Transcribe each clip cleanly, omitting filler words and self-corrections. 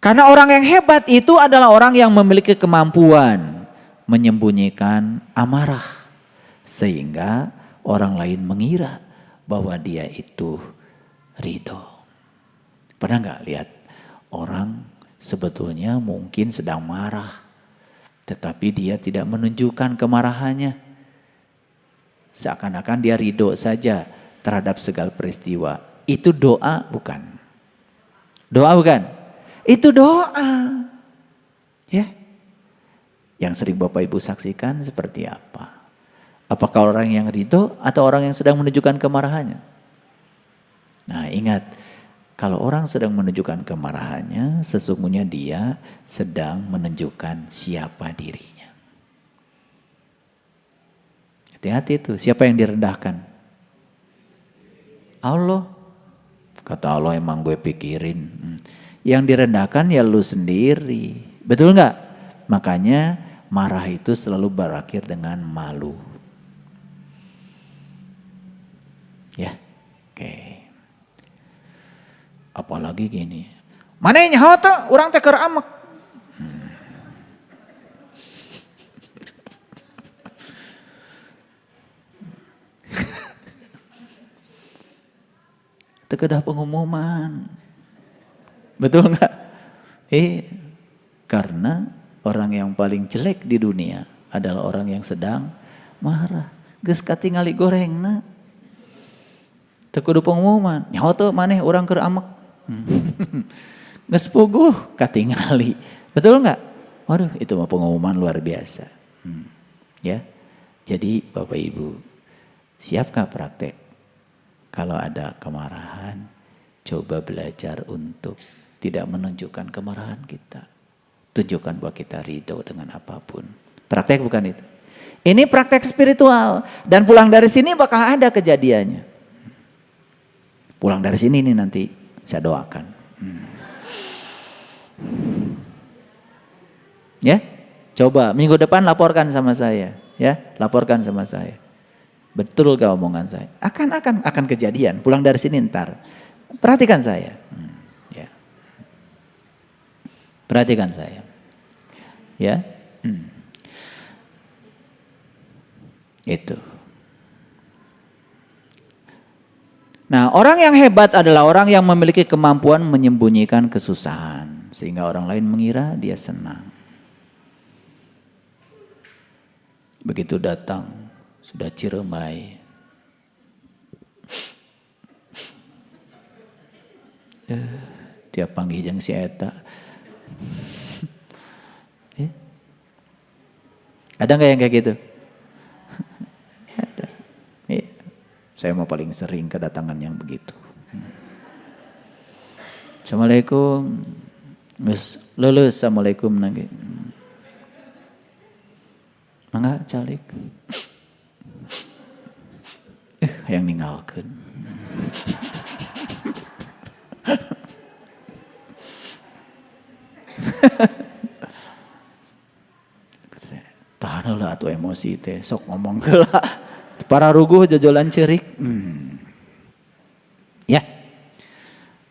Karena orang yang hebat itu adalah orang yang memiliki kemampuan menyembunyikan amarah. Sehingga orang lain mengira bahwa dia itu ridho. Pernah nggak lihat orang sebetulnya mungkin sedang marah. Tetapi dia tidak menunjukkan kemarahannya. Seakan-akan dia ridho saja terhadap segala peristiwa. Itu doa bukan? Doa bukan? Itu doa. Ya. Yang sering Bapak Ibu saksikan seperti apa? Apakah orang yang ridho atau orang yang sedang menunjukkan kemarahannya? Nah, ingat, kalau orang sedang menunjukkan kemarahannya, sesungguhnya dia sedang menunjukkan siapa dirinya. Hati-hati itu, siapa yang direndahkan? Allah. Kata Allah, emang gue pikirin. Yang direndahkan ya lu sendiri. Betul nggak? Makanya marah itu selalu berakhir dengan malu. Ya, oke. Apalagi gini. Mana yang nyaho tuh? Orang teh keur amek. Itu kedah pengumuman. Betul enggak? Karena orang yang paling jelek di dunia adalah orang yang sedang marah. Geus katingali gorengna. Teu kudu pengumuman. Nyaho teu maneh urang keur amek. Geus puguh katingali. Betul enggak? Waduh, itu mah pengumuman luar biasa. Ya. Jadi Bapak Ibu, siapkah praktek? Kalau ada kemarahan, coba belajar untuk tidak menunjukkan kemarahan kita. Tunjukkan bahwa kita ridho dengan apapun. Praktek bukan itu. Ini praktek spiritual. Dan pulang dari sini bakal ada kejadiannya. Pulang dari sini nih nanti saya doakan. Ya, coba minggu depan laporkan sama saya. Ya, laporkan sama saya. Betul gak omongan saya? Akan kejadian. Pulang dari sini ntar. Perhatikan saya. Ya. Perhatikan saya. Ya. Itu. Nah, orang yang hebat adalah orang yang memiliki kemampuan menyembunyikan kesusahan. Sehingga orang lain mengira dia senang. Begitu datang, sudah ciremai. Tiap panggil jeung si eta. Ada nggak yang kayak gitu? Ada. Saya mau paling sering kedatangan yang begitu. Assalamualaikum. Lulus assalamualaikum lagi. Mangga calik. Yang ninggalkeun. Tahan heula atuh emosi teh, sok ngomong heula. Para ruguh jojolan ceurik. Ya.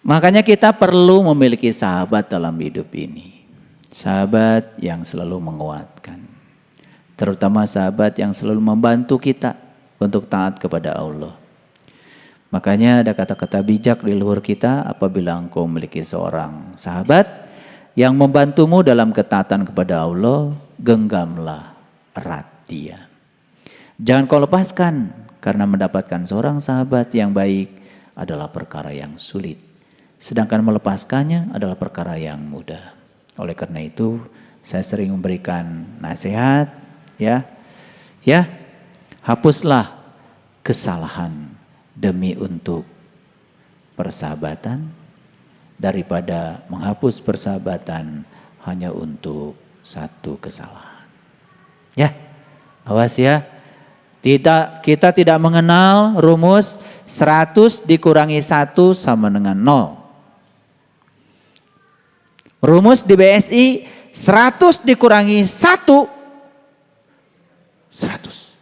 Makanya kita perlu memiliki sahabat dalam hidup ini. Sahabat yang selalu menguatkan. Terutama sahabat yang selalu membantu kita untuk taat kepada Allah. Makanya ada kata-kata bijak di luhur kita, apabila engkau memiliki seorang sahabat yang membantumu dalam ketaatan kepada Allah, genggamlah erat dia. Jangan kau lepaskan, karena mendapatkan seorang sahabat yang baik adalah perkara yang sulit. Sedangkan melepaskannya adalah perkara yang mudah. Oleh karena itu, saya sering memberikan nasihat, ya, hapuslah kesalahan demi untuk persahabatan daripada menghapus persahabatan hanya untuk satu kesalahan. Ya, awas ya. Kita tidak mengenal rumus 100 dikurangi 1 sama dengan 0. Rumus di BSI 100 dikurangi 1 100.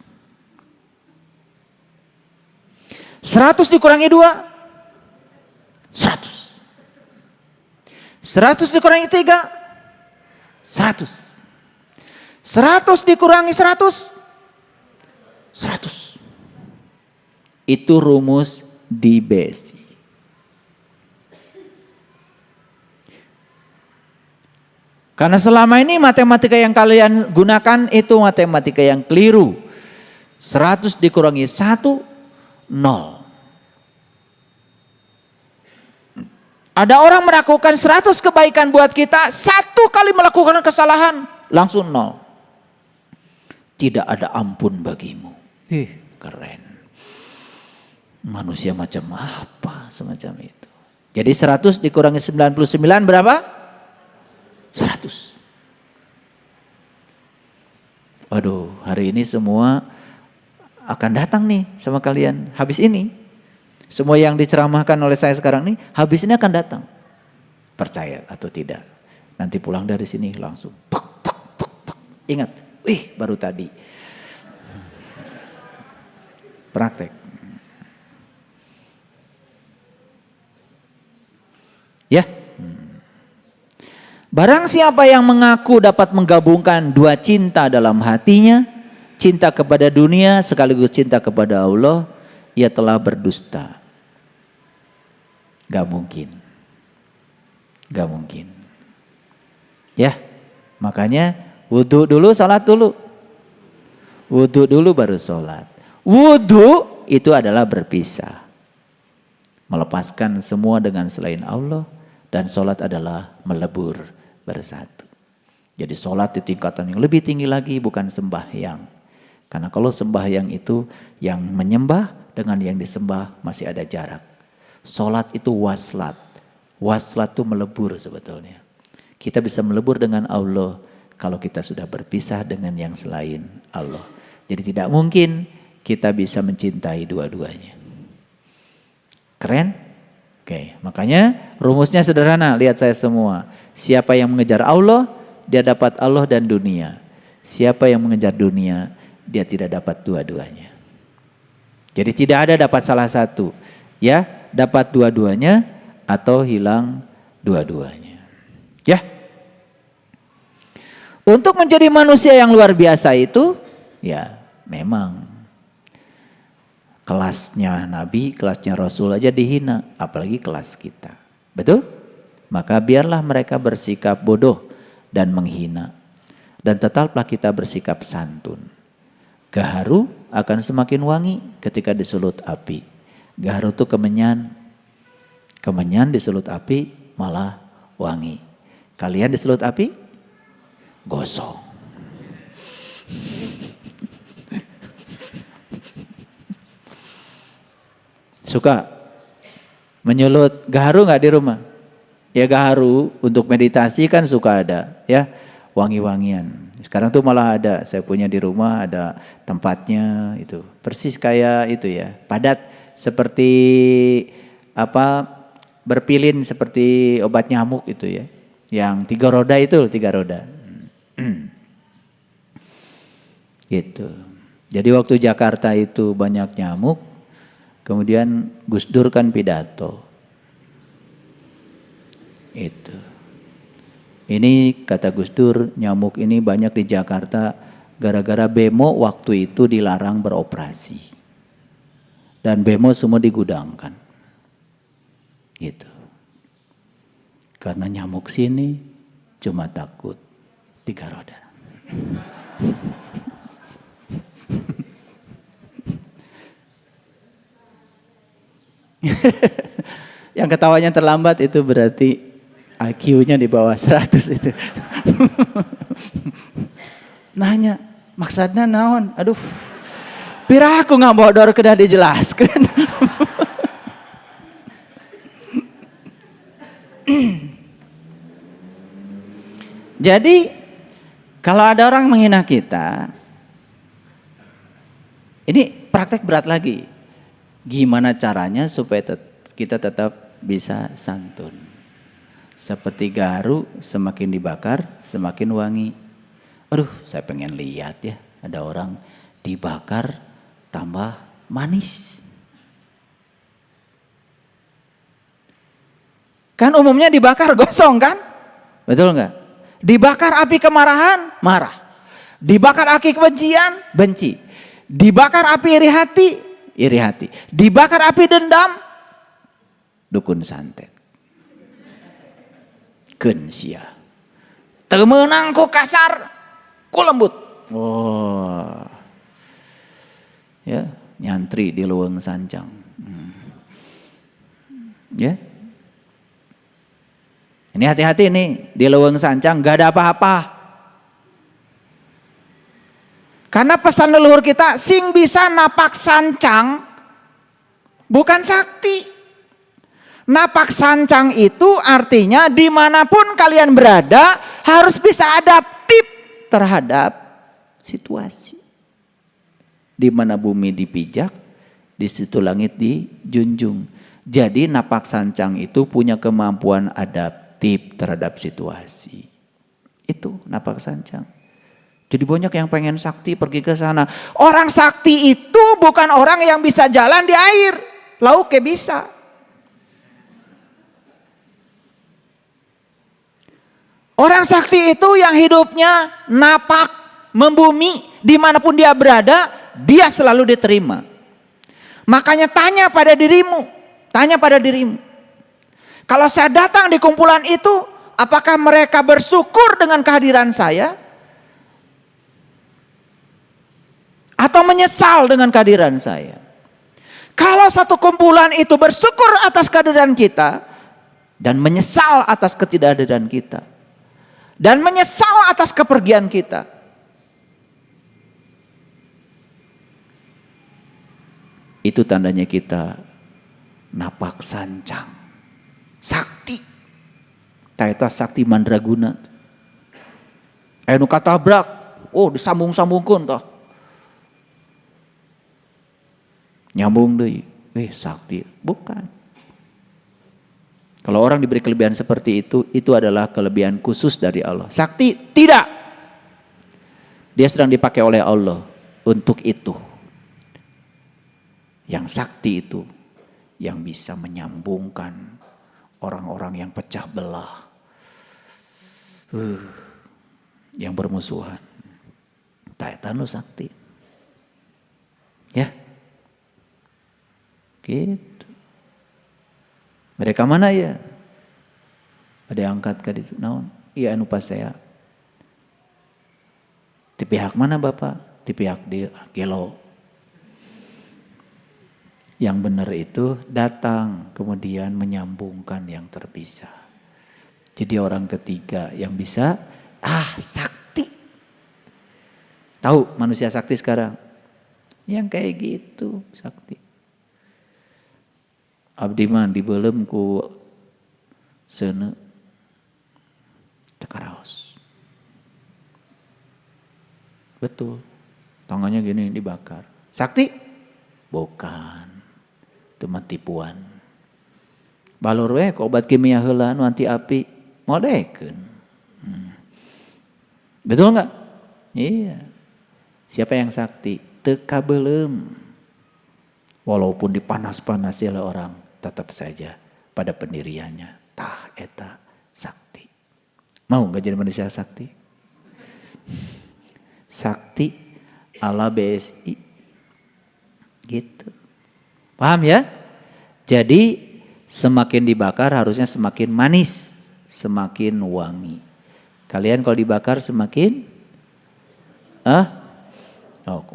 100 dikurangi 2 100. 100 dikurangi 3, 100. 100 dikurangi 100, 100. Itu rumus di BSI. Karena selama ini matematika yang kalian gunakan itu matematika yang keliru. 100 dikurangi 1, 0. Ada orang melakukan 100 kebaikan buat kita, 1 kali melakukan kesalahan, langsung 0. Tidak ada ampun bagimu. Keren. Manusia macam apa semacam itu. Jadi 100 dikurangi 99 berapa? 100. Waduh, hari ini semua akan datang nih sama kalian. Habis ini, semua yang diceramahkan oleh saya sekarang nih, habis ini akan datang. Percaya atau tidak. Nanti pulang dari sini langsung. Ingat, baru tadi. Praktek. Ya. Barang siapa yang mengaku dapat menggabungkan dua cinta dalam hatinya, cinta kepada dunia sekaligus cinta kepada Allah, ia telah berdusta. Gak mungkin. Gak mungkin. Ya, makanya wudhu dulu, sholat dulu. Wudhu dulu baru sholat. Wudhu itu adalah berpisah. Melepaskan semua dengan selain Allah, dan sholat adalah melebur bersatu. Jadi sholat di tingkatan yang lebih tinggi lagi, bukan sembahyang. Karena kalau sembahyang itu yang menyembah dengan yang disembah masih ada jarak. Sholat itu waslat. Waslat itu melebur sebetulnya. Kita bisa melebur dengan Allah kalau kita sudah berpisah dengan yang selain Allah. Jadi tidak mungkin kita bisa mencintai dua-duanya. Keren? Oke, makanya rumusnya sederhana, lihat saya semua. Siapa yang mengejar Allah, dia dapat Allah dan dunia. Siapa yang mengejar dunia, dia tidak dapat dua-duanya. Jadi tidak ada dapat salah satu. Ya, dapat dua-duanya atau hilang dua-duanya. Ya. Untuk menjadi manusia yang luar biasa itu, ya memang kelasnya Nabi, kelasnya Rasul aja dihina, apalagi kelas kita. Betul? Maka biarlah mereka bersikap bodoh dan menghina. Dan tetaplah kita bersikap santun. Gaharu akan semakin wangi ketika disulut api. Gaharu itu kemenyan. Kemenyan disulut api malah wangi. Kalian disulut api? Gosong. Suka menyulut gaharu nggak di rumah? Ya gaharu untuk meditasi kan suka ada ya, wangi-wangian. Sekarang tuh malah ada, saya punya di rumah ada tempatnya itu. Persis kayak itu ya, padat seperti apa, berpilin seperti obat nyamuk itu ya. Yang 3 roda itu, 3 roda. Gitu. Jadi waktu Jakarta itu banyak nyamuk, kemudian Gus Dur kan pidato. Itu. Ini kata Gus Dur, nyamuk ini banyak di Jakarta gara-gara bemo waktu itu dilarang beroperasi. Dan bemo semua digudangkan. Gitu. Karena nyamuk sini cuma takut 3 roda. Yang ketawanya terlambat itu berarti IQ-nya di bawah 100 itu. Nanya, maksudnya naon? Aduh, pira aku nggak bodor kedah dijelaskan. Jadi, kalau ada orang menghina kita, ini praktek berat lagi. Gimana caranya supaya kita tetap bisa santun? Seperti gaharu, semakin dibakar, semakin wangi. Aduh, saya pengen lihat ya, ada orang dibakar tambah manis. Kan umumnya dibakar gosong kan? Betul nggak? Dibakar api kemarahan, marah. Dibakar api kebencian, benci. Dibakar api iri hati, iri hati. Dibakar api dendam, dukun santet. Kensia. Temenang ku kasar, ku lembut. Oh. Ya, nyantri di leuweung sancang. Ya. Ini hati-hati nih, di leuweung sancang gak ada apa-apa. Karena pesan leluhur kita, sing bisa napak sancang bukan sakti. Napak sancang itu artinya dimanapun kalian berada harus bisa adaptif terhadap situasi. Di mana bumi dipijak, di situ langit dijunjung. Jadi napak sancang itu punya kemampuan adaptif terhadap situasi. Itu napak sancang. Jadi banyak yang pengen sakti pergi ke sana. Orang sakti itu bukan orang yang bisa jalan di air. Lauknya bisa. Orang sakti itu yang hidupnya napak, membumi, dimanapun dia berada, dia selalu diterima. Makanya tanya pada dirimu. Tanya pada dirimu. Kalau saya datang di kumpulan itu, apakah mereka bersyukur dengan kehadiran saya? Atau menyesal dengan kehadiran saya? Kalau satu kumpulan itu bersyukur atas kehadiran kita dan menyesal atas ketidakhadiran kita dan menyesal atas kepergian kita, itu tandanya kita napak sancang, sakti. Taeta sakti mandraguna. Anu katabrak, oh disambung-sambungkeun toh. Nyambung deui, sakti. Bukan. Kalau orang diberi kelebihan seperti itu adalah kelebihan khusus dari Allah. Sakti tidak. Dia sedang dipakai oleh Allah untuk itu. Yang sakti itu yang bisa menyambungkan orang-orang yang pecah belah. Yang bermusuhan. Taeta nu sakti. Ya. Gitu. Mereka mana ya? Ada yang angkat ke ditu. Naon? Iya anu pas saya. Di pihak mana Bapak? Di pihak di Gelo. Yang benar itu datang kemudian menyambungkan yang terpisah. Jadi orang ketiga yang bisa sakti. Tahu manusia sakti sekarang? Yang kayak gitu sakti. Abdi mah dibeulem ku seuneu tekaraos. Betul. Tangannya gini dibakar. Sakti? Bukan. Itu mah tipuan. Balur we ku obat kimia heula nu anti api ngodekeun. Betul enggak? Iya. Siapa yang sakti? Teu kabeulem. Walaupun dipanas-panasi oleh orang, tetap saja pada pendiriannya. Tah eta sakti. Mau gak jadi manusia sakti? Sakti ala BSI. Gitu. Paham ya? Jadi semakin dibakar harusnya semakin manis. Semakin wangi. Kalian kalau dibakar semakin? Oh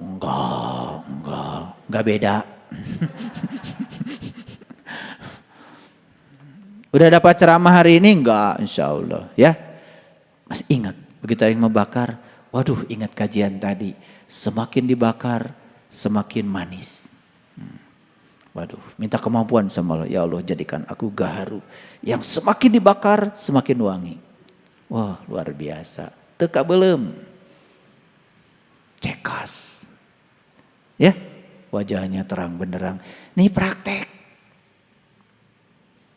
enggak beda. Udah dapat ceramah hari ini? Enggak, insya Allah ya. Masih ingat begitu yang membakar, waduh ingat kajian tadi. Semakin dibakar semakin manis. Waduh minta kemampuan sama Allah. Ya Allah jadikan aku gaharu yang semakin dibakar semakin wangi. Wah luar biasa. Teka belum cekas ya. Wajahnya terang benderang. Nih praktek.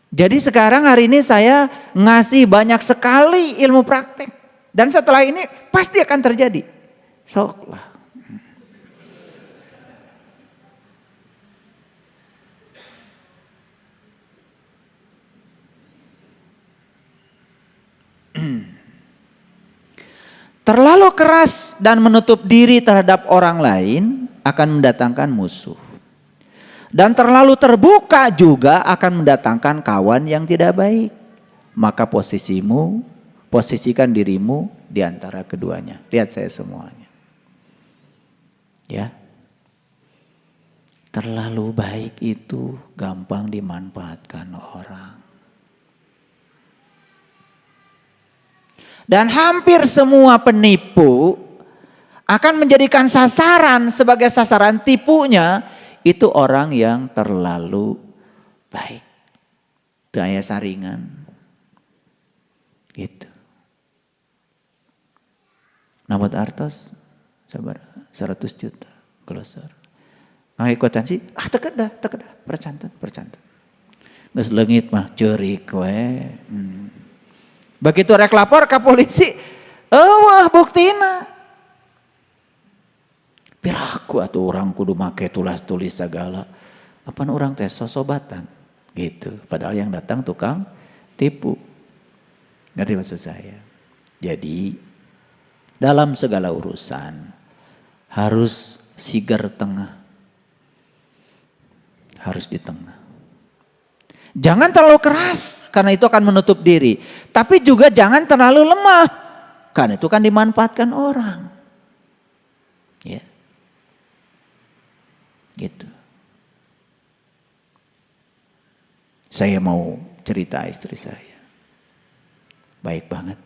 Jadi sekarang hari ini saya ngasih banyak sekali ilmu praktek. Dan setelah ini pasti akan terjadi. Sok lah. Terlalu keras dan menutup diri terhadap orang lain akan mendatangkan musuh. Dan terlalu terbuka juga akan mendatangkan kawan yang tidak baik. Maka posisikan dirimu di antara keduanya. Lihat saya semuanya. Ya. Terlalu baik itu gampang dimanfaatkan orang. Dan hampir semua penipu akan menjadikan sasaran sebagai sasaran tipunya itu orang yang terlalu baik. Daya saringan. Gitu. Namot artos sabar 100 juta closer. Ngikutan sih, teket dah, percantan. Geus leungit mah ceurik we. Begitu rek lapor ke polisi, eueuh buktina. Piraku atuh orang kudu make tulis segala. Apaan orang teh sosobatan gitu. Padahal yang datang tukang tipu. Ngerti maksud saya? Jadi dalam segala urusan harus sigar tengah. Harus di tengah. Jangan terlalu keras karena itu akan menutup diri. Tapi juga jangan terlalu lemah karena itu kan dimanfaatkan orang. Ya. Gitu. Saya mau cerita istri saya. Baik banget.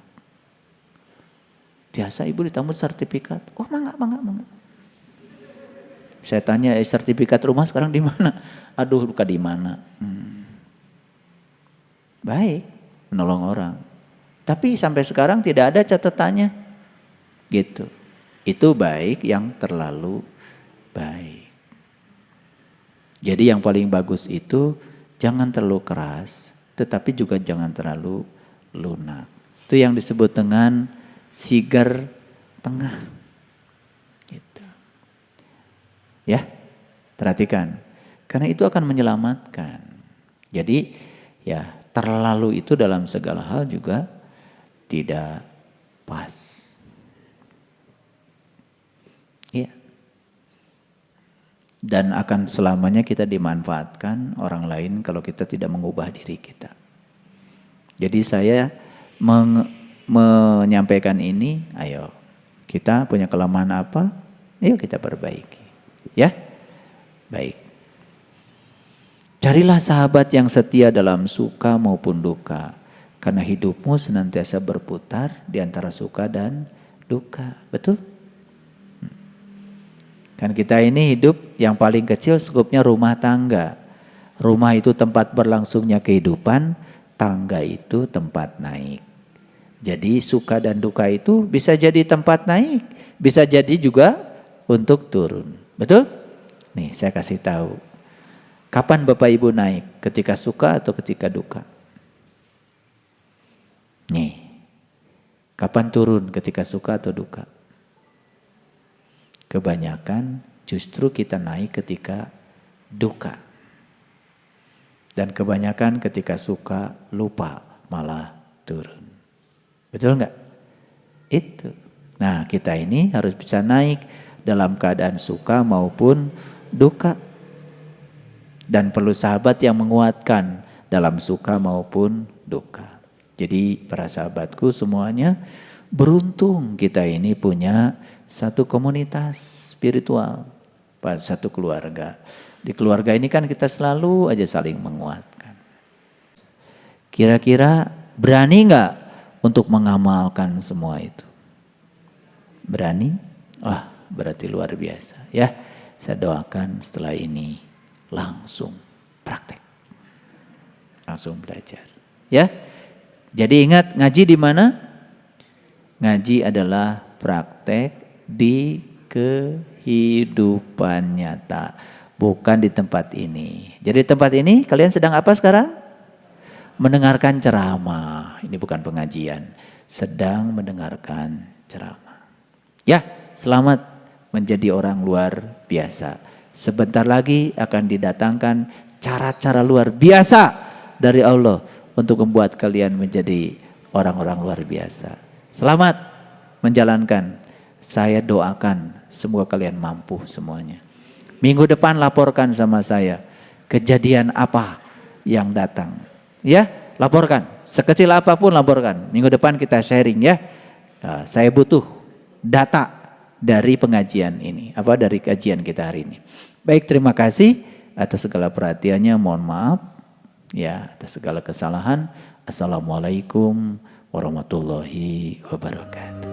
Biasa ibu ditambah sertifikat. Oh mangga. Saya tanya sertifikat rumah sekarang di mana? Aduh luka di mana? Baik, menolong orang. Tapi sampai sekarang tidak ada catatannya. Gitu. Itu baik yang terlalu baik. Jadi yang paling bagus itu jangan terlalu keras, tetapi juga jangan terlalu lunak. Itu yang disebut dengan sigar tengah. Gitu. Ya, perhatikan. Karena itu akan menyelamatkan. Jadi ya terlalu itu dalam segala hal juga tidak pas. Iya. Dan akan selamanya kita dimanfaatkan orang lain kalau kita tidak mengubah diri kita. Jadi saya menyampaikan ini, ayo kita punya kelemahan apa? Ayo kita perbaiki. Ya, baik. Carilah sahabat yang setia dalam suka maupun duka. Karena hidupmu senantiasa berputar di antara suka dan duka. Betul? Kan kita ini hidup yang paling kecil skupnya rumah tangga. Rumah itu tempat berlangsungnya kehidupan, tangga itu tempat naik. Jadi suka dan duka itu bisa jadi tempat naik, bisa jadi juga untuk turun. Betul? Nih saya kasih tahu. Kapan Bapak Ibu naik? Ketika suka atau ketika duka? Nih. Kapan turun? Ketika suka atau duka? Kebanyakan justru kita naik ketika duka. Dan kebanyakan ketika suka lupa malah turun. Betul enggak? Itu. Nah kita ini harus bisa naik dalam keadaan suka maupun duka. Dan perlu sahabat yang menguatkan dalam suka maupun duka. Jadi para sahabatku semuanya, beruntung kita ini punya satu komunitas spiritual, satu keluarga. Di keluarga ini kan kita selalu aja saling menguatkan. Kira-kira berani nggak untuk mengamalkan semua itu? Berani? Wah, berarti luar biasa ya. Saya doakan setelah ini langsung praktek. Langsung belajar. Ya. Jadi ingat ngaji di mana? Ngaji adalah praktek di kehidupan nyata, bukan di tempat ini. Jadi tempat ini kalian sedang apa sekarang? Mendengarkan ceramah. Ini bukan pengajian, sedang mendengarkan ceramah. Ya, selamat menjadi orang luar biasa. Sebentar lagi akan didatangkan cara-cara luar biasa dari Allah untuk membuat kalian menjadi orang-orang luar biasa. Selamat menjalankan. Saya doakan semoga kalian mampu semuanya. Minggu depan laporkan sama saya kejadian apa yang datang. Ya, laporkan. Sekecil apapun laporkan. Minggu depan kita sharing ya. Nah, saya butuh data dari pengajian ini. Dari kajian kita hari ini. Baik, terima kasih atas segala perhatiannya. Mohon maaf ya atas segala kesalahan. Assalamualaikum warahmatullahi wabarakatuh.